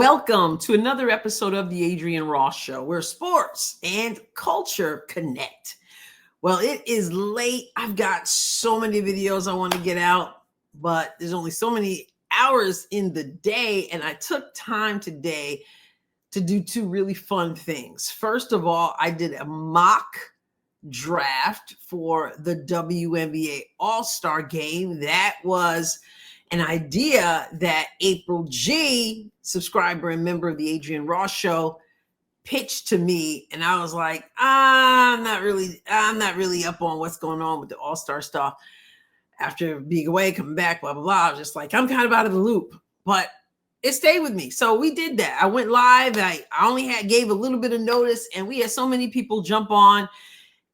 Welcome to another episode of the Adrienne Ross Show, where sports and culture connect. Well, it is late. I've got so many videos I want to get out, but there's only so many hours in the day, and I took time today to do two really fun things. First of all, I did a mock draft for the WNBA All-Star game. That was an idea that April G, subscriber and member of the Adrienne Ross Show, pitched to me, and I was like, I'm not really up on what's going on with the All-Star stuff. After being away, coming back, blah blah blah, I was just like, I'm kind of out of the loop, but it stayed with me. So we did that. I went live. I only gave a little bit of notice, and we had so many people jump on.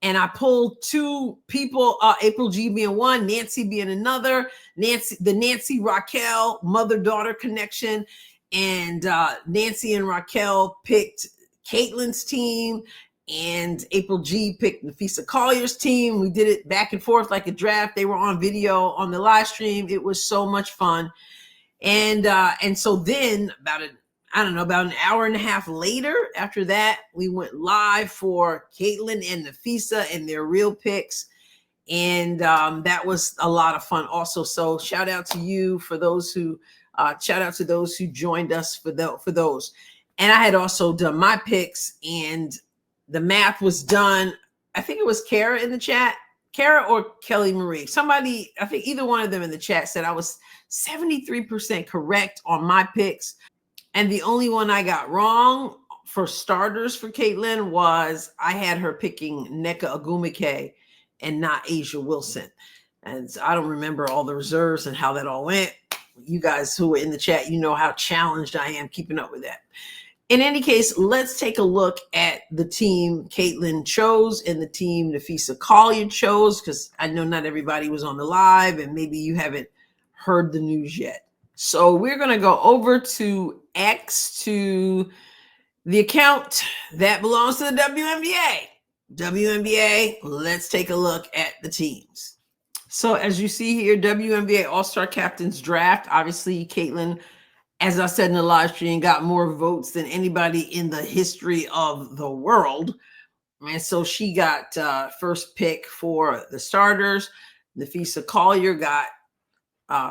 And I pulled two people, April G being one, Nancy being another. The Nancy Raquel mother-daughter connection. And Nancy and Raquel picked Caitlin's team, and April G picked Napheesa Collier's team. We did it back and forth like a draft. They were on video on the live stream. It was so much fun. And so then about an hour and a half later, after that, we went live for Caitlin and Napheesa and their real picks. And that was a lot of fun also. So shout out to you for those who, shout out to those who joined us for those. And I had also done my picks, and the math was done. I think it was Kara in the chat, Kara or Kelly Marie. Somebody, I think either one of them in the chat said I was 73% correct on my picks. And the only one I got wrong for starters for Caitlin was I had her picking Nneka Ogwumike and not A'ja Wilson. And so I don't remember all the reserves and how that all went. You guys who are in the chat, you know how challenged I am keeping up with that. In any case, let's take a look at the team Caitlin chose and the team Napheesa Collier chose, because I know not everybody was on the live and maybe you haven't heard the news yet. So we're going to go over to X, to the account that belongs to the WNBA. WNBA, let's take a look at the teams. So as you see here, WNBA All-Star Captains Draft. Obviously, Caitlin, as I said in the live stream, got more votes than anybody in the history of the world. And so she got first pick for the starters. Napheesa Collier got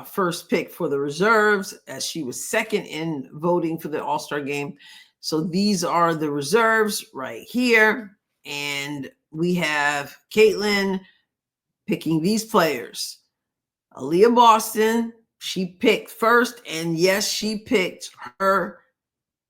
first pick for the reserves, as she was second in voting for the All-Star game. So these are the reserves right here. And we have Caitlin picking these players. Aaliyah Boston, she picked first. And yes, she picked her.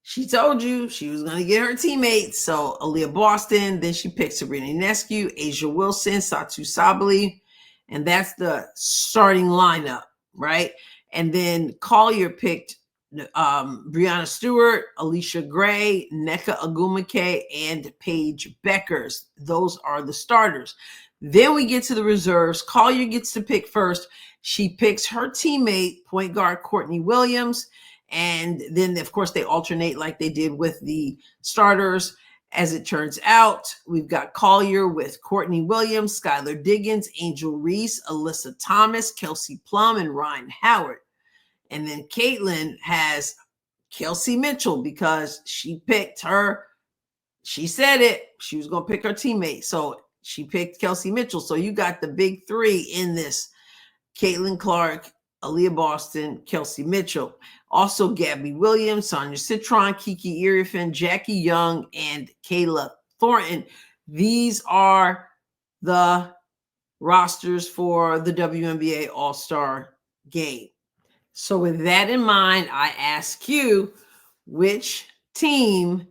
She told you she was going to get her teammates. So Aaliyah Boston, then she picked Sabrina Ionescu, A'ja Wilson, Satu Sabally. And that's the starting lineup. Right. And then Collier picked Breanna Stewart, Alicia Gray, Nneka Ogwumike, and Paige Beckers. Those are the starters. Then we get to the reserves. Collier gets to pick first. She picks her teammate, point guard Courtney Williams. And then, of course, they alternate like they did with the starters. As it turns out, we've got Collier with Courtney Williams, Skylar Diggins, Angel Reese, Alyssa Thomas, Kelsey Plum, and Ryan Howard. And then Caitlin has Kelsey Mitchell because she picked her. She said it. She was going to pick her teammate. So she picked Kelsey Mitchell. So you got the big three in this. Caitlin Clark, Aaliyah Boston, Kelsey Mitchell. Also, Gabby Williams, Sonia Citron, Kiki Irifen, Jackie Young, and Kayla Thornton. These are the rosters for the WNBA All-Star game. So with that in mind, I ask you, which team do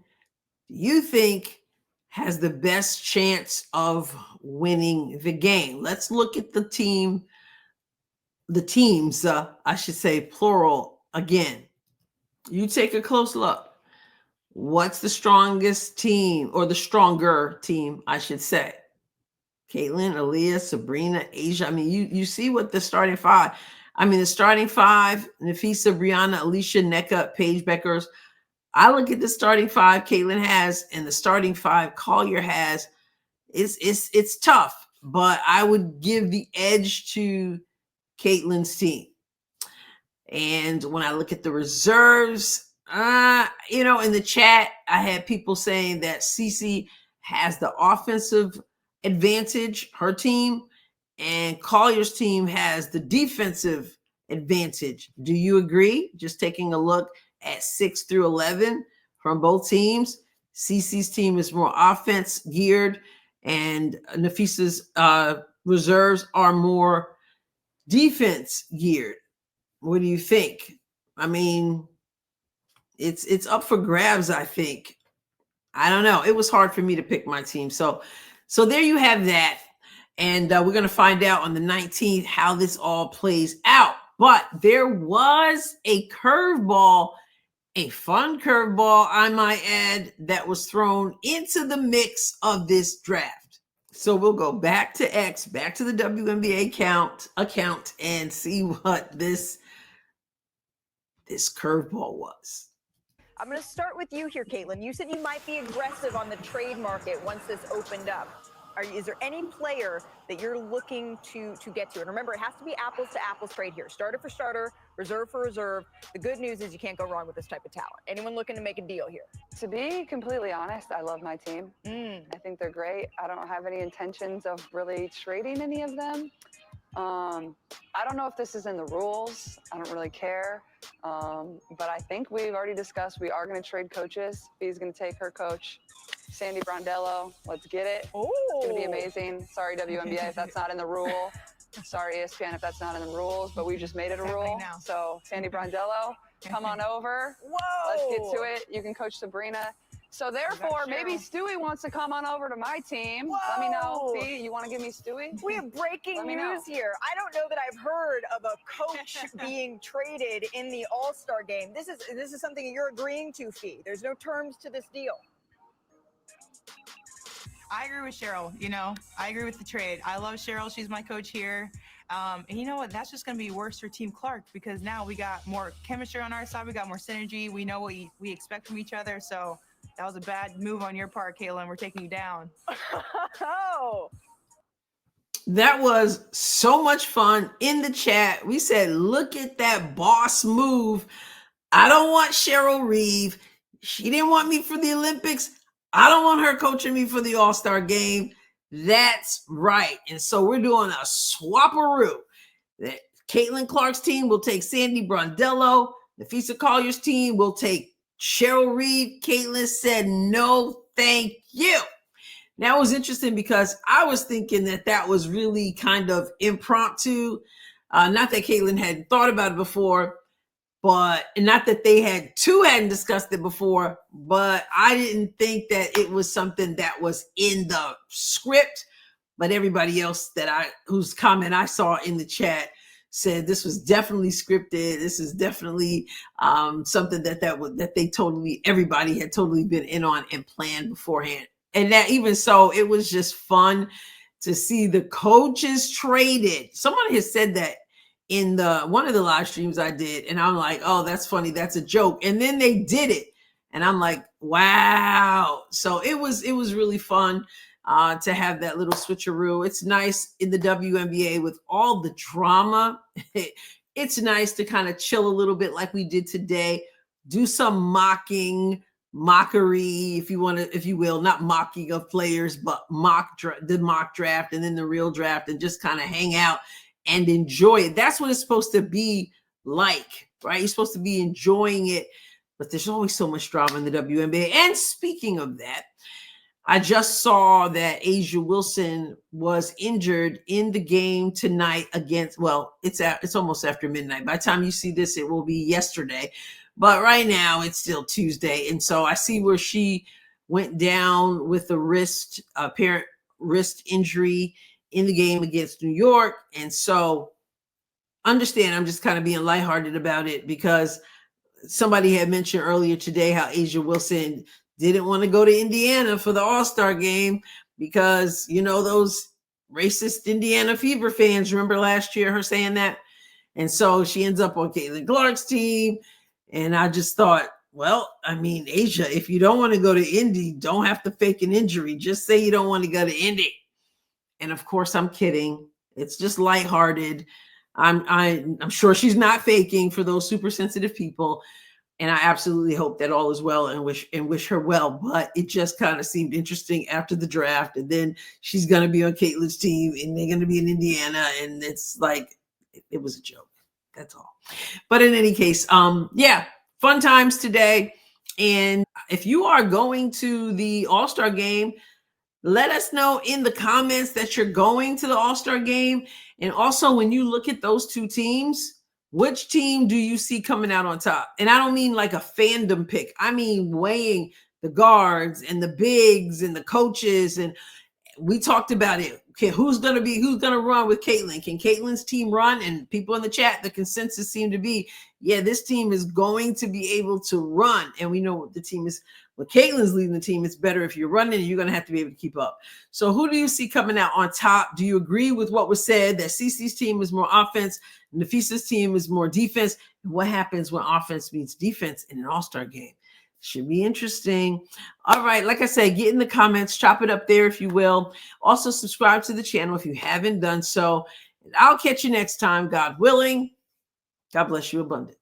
you think has the best chance of winning the game? Let's look at the teams, I should say plural again. You take a close look. What's the strongest team, or the stronger team, I should say? Caitlin, Aaliyah, Sabrina, A'ja. I mean, you see what the starting five. I mean, the starting five, Napheesa, Breanna, Alicia, Nneka, Paige Beckers. I look at the starting five Caitlin has and the starting five Collier has. It's tough, but I would give the edge to Caitlin's team. And when I look at the reserves, In the chat, I had people saying that Cece has the offensive advantage, her team, and Collier's team has the defensive advantage. Do you agree? Just taking a look at 6 through 11 from both teams. Cece's team is more offense geared, and Napheesa's reserves are more defense geared. What do you think? I mean, it's up for grabs, I think. I don't know. It was hard for me to pick my team. So there you have that. And we're going to find out on the 19th how this all plays out. But there was a curveball, a fun curveball, I might add, that was thrown into the mix of this draft. So we'll go back to X, back to the WNBA account and see what this curveball was. I'm going to start with you here, Caitlin. You said you might be aggressive on the trade market once this opened up. Is there any player that you're looking to get to? And remember, it has to be apples to apples trade here. Starter for starter, reserve for reserve. The good news is you can't go wrong with this type of talent. Anyone looking to make a deal here? To be completely honest, I love my team. I think they're great. I don't have any intentions of really trading any of them. I don't know if this is in the rules. I don't really care. But I think we've already discussed we are going to trade coaches. Bee's going to take her coach, Sandy Brondello. Let's get it. Oh, it's going to be amazing. Sorry, WNBA, if that's not in the rule. Sorry, ESPN, if that's not in the rules. But we just made it a rule. So Sandy Brondello, come on over. Whoa. Let's get to it. You can coach Sabrina. So therefore, maybe Stewie wants to come on over to my team. Whoa. Let me know. Bea, you want to give me Stewie? We have breaking news here. I don't know that I've heard of a coach being traded in the All-Star game. This is something you're agreeing to, Fee. There's no terms to this deal. I agree with Cheryl. I agree with the trade. I love Cheryl. She's my coach here. And you know what? That's just going to be worse for Team Clark because now we got more chemistry on our side. We got more synergy. We know what we expect from each other. So that was a bad move on your part, Caitlin. We're taking you down. Oh. That was so much fun in the chat. We said, look at that boss move. I don't want Cheryl Reeve. She didn't want me for the Olympics. I don't want her coaching me for the All-Star game. That's right. And so we're doing a swapperoo. Caitlin Clark's team will take Sandy Brondello. Napheesa Collier's team will take Cheryl Reeve. Caitlin said, no, thank you. Now, it was interesting because I was thinking that was really kind of impromptu. Not that Caitlin hadn't thought about it before, but not that they hadn't discussed it before, but I didn't think that it was something that was in the script. But everybody else whose comment I saw in the chat said this was definitely scripted. This is definitely something that everybody had totally been in on and planned beforehand. And that even so, it was just fun to see the coaches traded. Someone has said that in one of the live streams I did, and I'm like, oh, that's funny, that's a joke. And then they did it, and I'm like, wow. So it was really fun to have that little switcheroo. It's nice in the WNBA with all the drama. It's nice to kind of chill a little bit like we did today. Do some mockery, if you will, not mocking of players, but the mock draft and then the real draft, and just kind of hang out and enjoy it. That's what it's supposed to be like, right? You're supposed to be enjoying it, but there's always so much drama in the WNBA. And speaking of that, I just saw that A'ja Wilson was injured in the game tonight against, it's almost after midnight. By the time you see this, it will be yesterday. But right now it's still Tuesday. And so I see where she went down with a apparent wrist injury in the game against New York. And so understand, I'm just kind of being lighthearted about it because somebody had mentioned earlier today how A'ja Wilson didn't want to go to Indiana for the All-Star game because, those racist Indiana Fever fans, remember last year her saying that? And so she ends up on Caitlin Clark's team. And I just thought, well, I mean, A'ja, if you don't want to go to Indy, don't have to fake an injury. Just say you don't want to go to Indy. And of course, I'm kidding. It's just lighthearted. I'm sure she's not faking for those super sensitive people. And I absolutely hope that all is well and wish her well. But it just kind of seemed interesting after the draft. And then she's going to be on Caitlin's team and they're going to be in Indiana. And it's like, it was a joke. That's all. But in any case, yeah, fun times today. And if you are going to the All-Star game, let us know in the comments that you're going to the All-Star game. And also, when you look at those two teams, which team do you see coming out on top? And I don't mean like a fandom pick. I mean weighing the guards and the bigs and the coaches. And we talked about it. Okay, who's going to run with Caitlin? Can Caitlin's team run? And people in the chat, the consensus seemed to be, yeah, this team is going to be able to run. And we know what the team is. When Caitlin's leading the team, it's better if you're running, you're going to have to be able to keep up. So who do you see coming out on top? Do you agree with what was said, that Cece's team is more offense, Napheesa's team is more defense? And what happens when offense meets defense in an All-Star game? Should be interesting. All right, like I said, get in the comments, chop it up there if you will. Also, subscribe to the channel if you haven't done so. And I'll catch you next time, God willing. God bless you abundant.